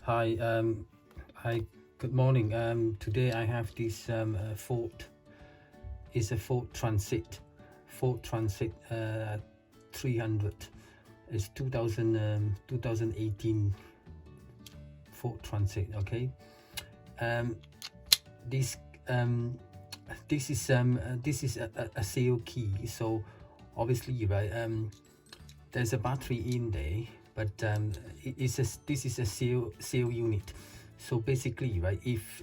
Hi, hi, good morning. Today I have this Ford. It's a Ford Transit 300. It's 2018 Ford Transit. Okay. Um, this um, this is a seal key. So obviously, right. There's a battery in there, but this is a seal unit. So basically, right, if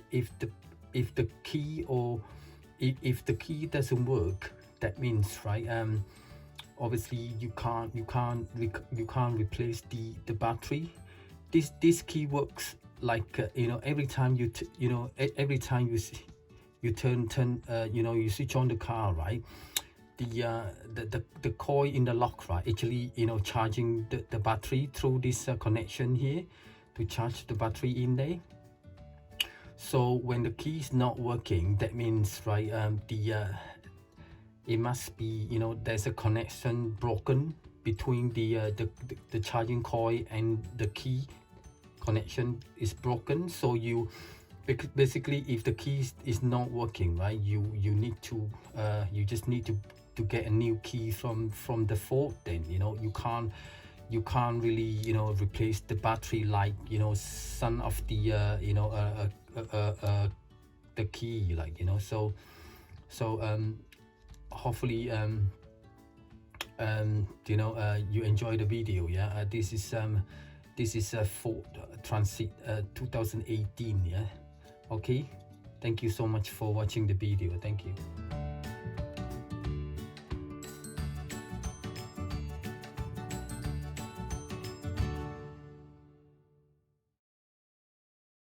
the key or if the key doesn't work, that means, right, obviously you can't replace the battery. This key works like every time every time you turn you switch on the car, right, the coil in the lock, right, actually charging the battery through this connection here to charge the battery in there. So when the key is not working, that means, right, it must be, there's a connection broken between the charging coil and the key. Connection is broken. So you basically, if the key is not working, right, you need to you just need to get a new key from the Ford. Then you can't really replace the battery, like some of the the key, like so hopefully you enjoy the video. Yeah, this is a Ford Transit 2018. Yeah. Okay, thank you so much for watching the video. Thank you.